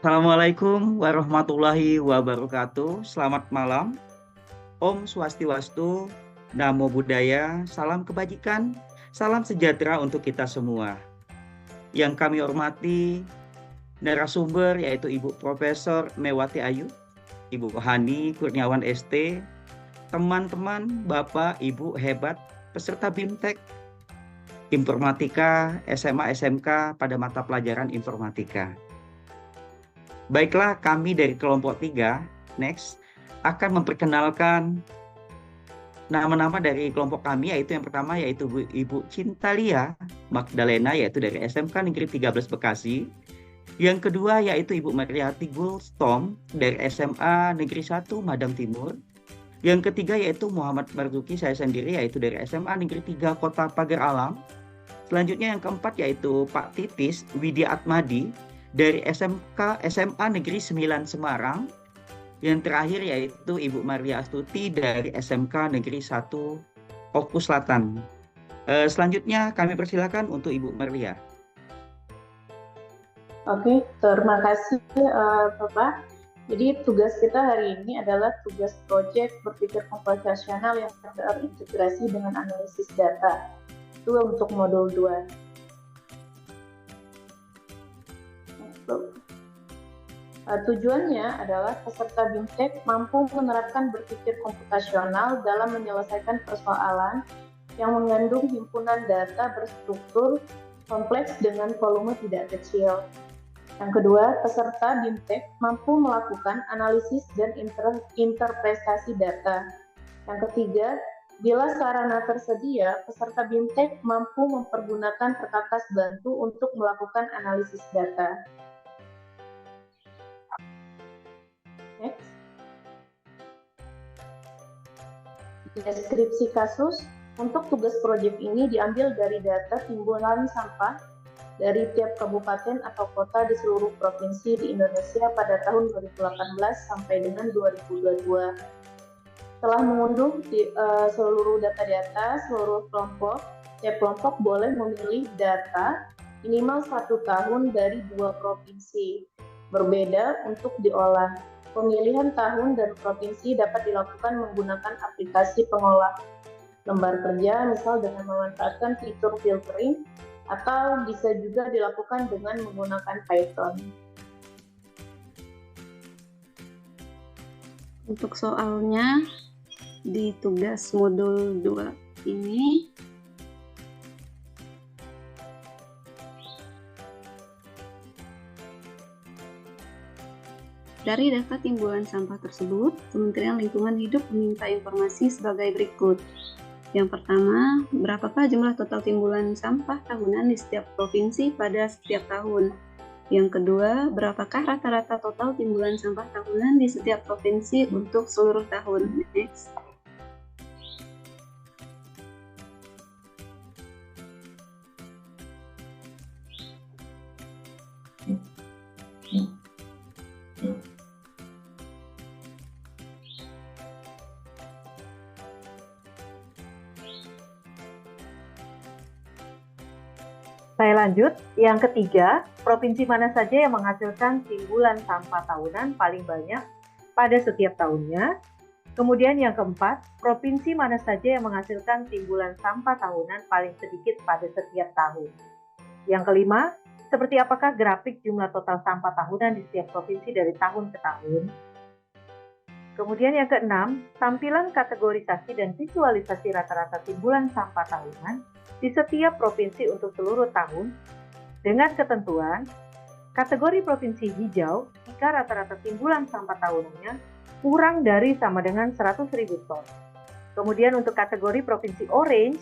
Assalamualaikum warahmatullahi wabarakatuh. Selamat malam. Om Swastiwastu, Namo Buddhaya, salam kebajikan, salam sejahtera untuk kita semua. Yang kami hormati narasumber yaitu Ibu Profesor Mewati Ayu, Ibu Hani Kurniawan ST, teman-teman, Bapak, Ibu hebat, peserta BIMTEK, Informatika, SMA, SMK pada mata pelajaran Informatika. Baiklah, kami dari kelompok 3, next, akan memperkenalkan nama-nama dari kelompok kami, yaitu yang pertama yaitu Ibu Cintalia Magdalena, yaitu dari SMK Negeri 13 Bekasi. Yang kedua yaitu Ibu Mariati Gulstom dari SMA Negeri 1 Madang Timur. Yang ketiga yaitu Muhammad Marzuki, saya sendiri, yaitu dari SMA Negeri 3 Kota Pagar Alam. Selanjutnya yang keempat yaitu Pak Titis Widya Atmadi dari SMA Negeri 9 Semarang. Yang terakhir yaitu Ibu Maria Astuti dari SMK Negeri 1 Oku Selatan. Selanjutnya kami persilakan untuk Ibu Maria. Oke, terima kasih Bapak. Jadi tugas kita hari ini adalah tugas proyek berpikir komputasional yang terintegrasi dengan analisis data. Itu untuk modul 2. Tujuannya adalah peserta BIMTEK mampu menerapkan berpikir komputasional dalam menyelesaikan persoalan yang mengandung himpunan data berstruktur kompleks dengan volume tidak kecil. Yang kedua, peserta BIMTEK mampu melakukan analisis dan interpretasi data. Yang ketiga, bila sarana tersedia, peserta BIMTEK mampu mempergunakan perkakas bantu untuk melakukan analisis data. Next. Deskripsi kasus. Untuk tugas proyek ini diambil dari data timbunan sampah dari tiap kabupaten atau kota di seluruh provinsi di Indonesia pada tahun 2018 sampai dengan 2022. Setelah mengunduh seluruh data-data seluruh kelompok, tiap kelompok boleh memilih data minimal 1 tahun dari 2 provinsi berbeda untuk diolah. Pemilihan tahun dan provinsi dapat dilakukan menggunakan aplikasi pengolah lembar kerja, misal dengan memanfaatkan fitur filtering, atau bisa juga dilakukan dengan menggunakan Python. Untuk soalnya di tugas modul 2 ini dari data timbulan sampah tersebut, Kementerian Lingkungan Hidup meminta informasi sebagai berikut. Yang pertama, berapakah jumlah total timbulan sampah tahunan di setiap provinsi pada setiap tahun? Yang kedua, berapakah rata-rata total timbulan sampah tahunan di setiap provinsi untuk seluruh tahun? Next. Saya lanjut, yang ketiga, provinsi mana saja yang menghasilkan timbulan sampah tahunan paling banyak pada setiap tahunnya. Kemudian yang keempat, provinsi mana saja yang menghasilkan timbulan sampah tahunan paling sedikit pada setiap tahun. Yang kelima, seperti apakah grafik jumlah total sampah tahunan di setiap provinsi dari tahun ke tahun. Kemudian yang keenam, tampilan kategorisasi dan visualisasi rata-rata timbulan sampah tahunan di setiap provinsi untuk seluruh tahun dengan ketentuan kategori provinsi hijau jika rata-rata timbulan sampah tahunannya kurang dari sama dengan 100.000 ton. Kemudian untuk kategori provinsi orange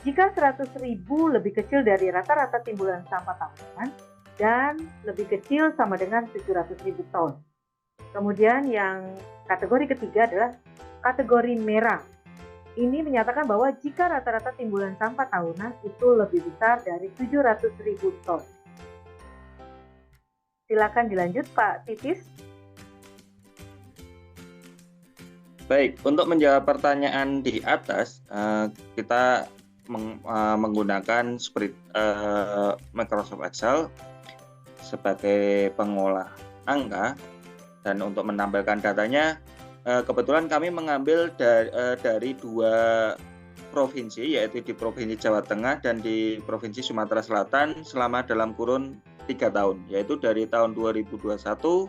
jika 100.000 lebih kecil dari rata-rata timbulan sampah tahunan dan lebih kecil sama dengan 700.000 ton. Kemudian yang kategori ketiga adalah kategori merah. Ini menyatakan bahwa jika rata-rata timbulan sampah tahunan itu lebih besar dari 700.000 ton. Silakan dilanjut Pak Titis. Baik, untuk menjawab pertanyaan di atas, kita menggunakan Microsoft Excel sebagai pengolah angka. Dan untuk menampilkan datanya, kebetulan kami mengambil dari 2 provinsi, yaitu di Provinsi Jawa Tengah dan di Provinsi Sumatera Selatan selama dalam kurun 3 tahun, yaitu dari tahun 2021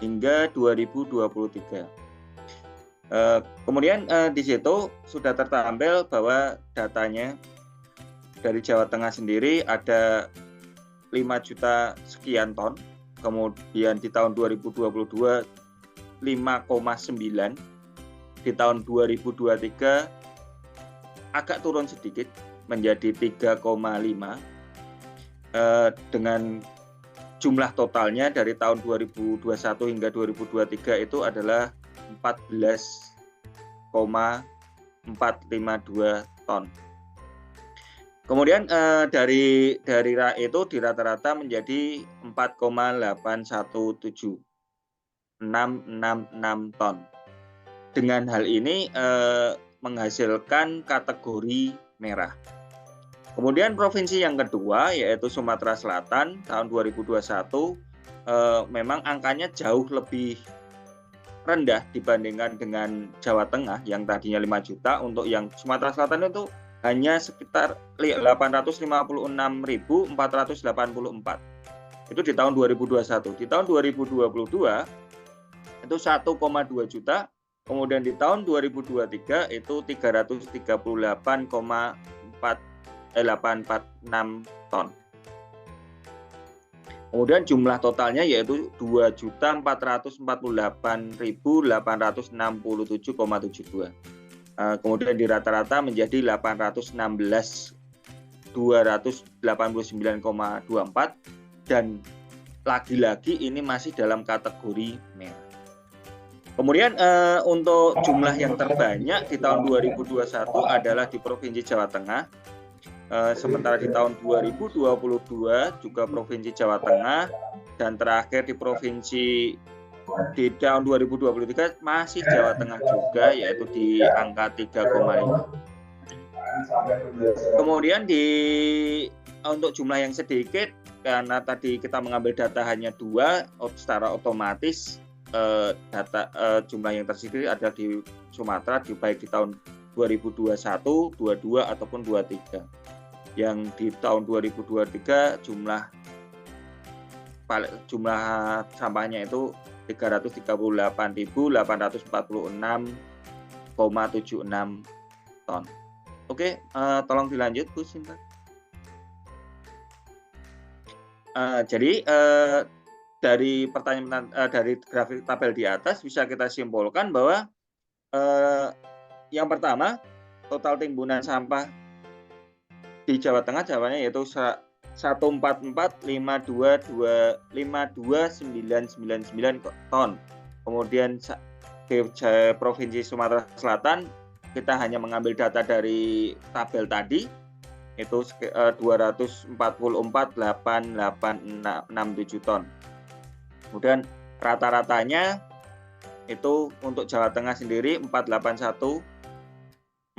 hingga 2023. Kemudian di situ sudah tertampil bahwa datanya dari Jawa Tengah sendiri ada 5 juta sekian ton, kemudian di tahun 2022 5,9, di tahun 2023 agak turun sedikit menjadi 3,5, dengan jumlah totalnya dari tahun 2021 hingga 2023 itu adalah 14,452 ton. Kemudian dari itu di rata-rata menjadi 4,817666 ton. Dengan hal ini menghasilkan kategori merah. Kemudian provinsi yang kedua yaitu Sumatera Selatan tahun 2021 memang angkanya jauh lebih rendah dibandingkan dengan Jawa Tengah yang tadinya 5 juta. Untuk yang Sumatera Selatan itu hanya sekitar 856.484. Itu di tahun 2021. Di tahun 2022 itu 1,2 juta. Kemudian di tahun 2023 itu 338,846 ton. Kemudian jumlah totalnya yaitu 2.448.867,72. Kemudian di rata-rata menjadi 816.289,24 dan lagi-lagi ini masih dalam kategori merah. Kemudian untuk jumlah yang terbanyak di tahun 2021 adalah di Provinsi Jawa Tengah. Sementara di tahun 2022 juga Provinsi Jawa Tengah, dan terakhir di tahun 2023 masih Jawa Tengah juga, yaitu di angka 3,5. Kemudian untuk jumlah yang sedikit, karena tadi kita mengambil data hanya 2, secara otomatis jumlah yang tersedikit ada di Sumatera, baik di tahun 2021, 22 ataupun 23. Yang di tahun 2023 jumlah sampahnya itu 338.846,76 ton. Oke, tolong dilanjut Bu Sinta. Jadi dari pertanyaan dari grafik tabel di atas bisa kita simpulkan bahwa yang pertama, total timbunan sampah di Jawa Tengah jawabannya yaitu 144.52999 ton. Kemudian di Provinsi Sumatera Selatan kita hanya mengambil data dari tabel tadi, itu 244.867 ton. Kemudian rata-ratanya itu untuk Jawa Tengah sendiri 4.817.666.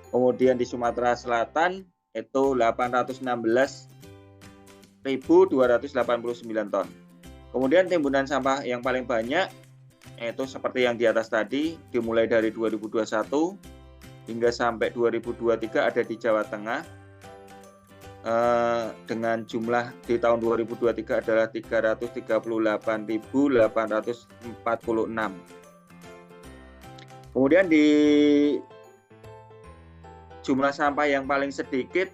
Kemudian di Sumatera Selatan itu 816.289 ton. Kemudian timbunan sampah yang paling banyak itu seperti yang di atas tadi, dimulai dari 2021 hingga sampai 2023 ada di Jawa Tengah, dengan jumlah di tahun 2023 adalah 338.846. Kemudian di jumlah sampah yang paling sedikit,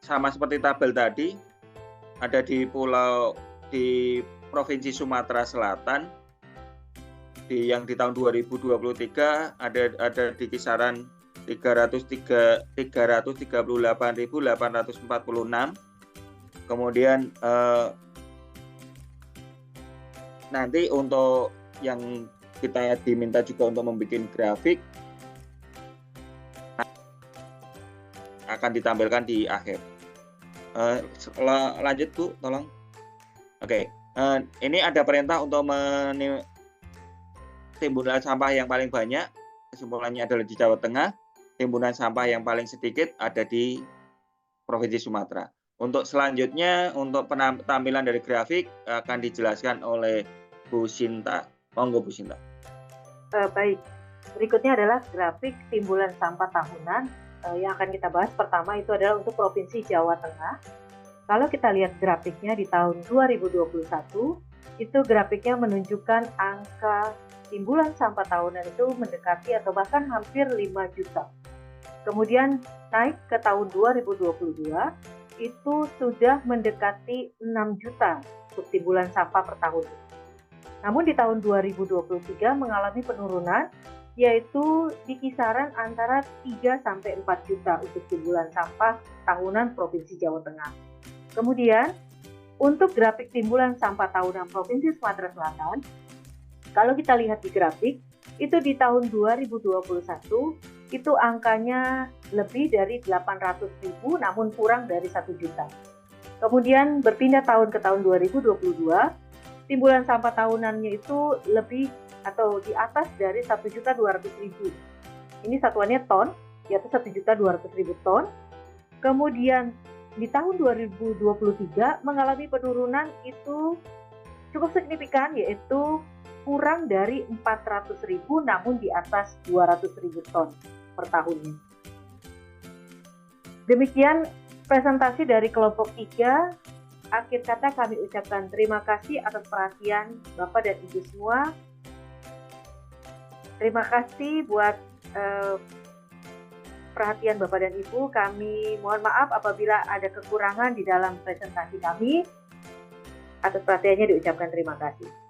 sama seperti tabel tadi, ada di Provinsi Sumatera Selatan, yang di tahun 2023 ada di kisaran 338.846. Kemudian nanti untuk yang kita diminta juga untuk membuat grafik akan ditampilkan di akhir. Lanjut Bu, tolong. Oke, ini ada perintah untuk timbunan sampah yang paling banyak kesimpulannya adalah di Jawa Tengah, timbunan sampah yang paling sedikit ada di Provinsi Sumatera. Untuk selanjutnya, untuk tampilan dari grafik akan dijelaskan oleh Bu Sinta. Monggo Bu Sinta. Baik, berikutnya adalah grafik timbulan sampah tahunan yang akan kita bahas. Pertama itu adalah untuk Provinsi Jawa Tengah. Kalau kita lihat grafiknya di tahun 2021, itu grafiknya menunjukkan angka timbulan sampah tahunan itu mendekati atau bahkan hampir 5 juta. Kemudian naik ke tahun 2022, itu sudah mendekati 6 juta untuk timbulan sampah per tahun. Namun di tahun 2023 mengalami penurunan, yaitu di kisaran antara 3 sampai 4 juta untuk timbulan sampah tahunan Provinsi Jawa Tengah. Kemudian untuk grafik timbulan sampah tahunan Provinsi Sumatera Selatan, kalau kita lihat di grafik, itu di tahun 2021 itu angkanya lebih dari 800.000 namun kurang dari 1 juta. Kemudian berpindah tahun ke tahun 2022, timbulan sampah tahunannya itu lebih atau di atas dari 1.200.000. Ini satuannya ton, yaitu 1.200.000 ton. Kemudian di tahun 2023 mengalami penurunan itu cukup signifikan, yaitu kurang dari 400.000 namun di atas 200.000 ton per tahunnya. Demikian presentasi dari kelompok 3. Akhir kata kami ucapkan terima kasih atas perhatian Bapak dan Ibu semua. Terima kasih buat perhatian Bapak dan Ibu. Kami mohon maaf apabila ada kekurangan di dalam presentasi kami. Atas perhatiannya diucapkan terima kasih.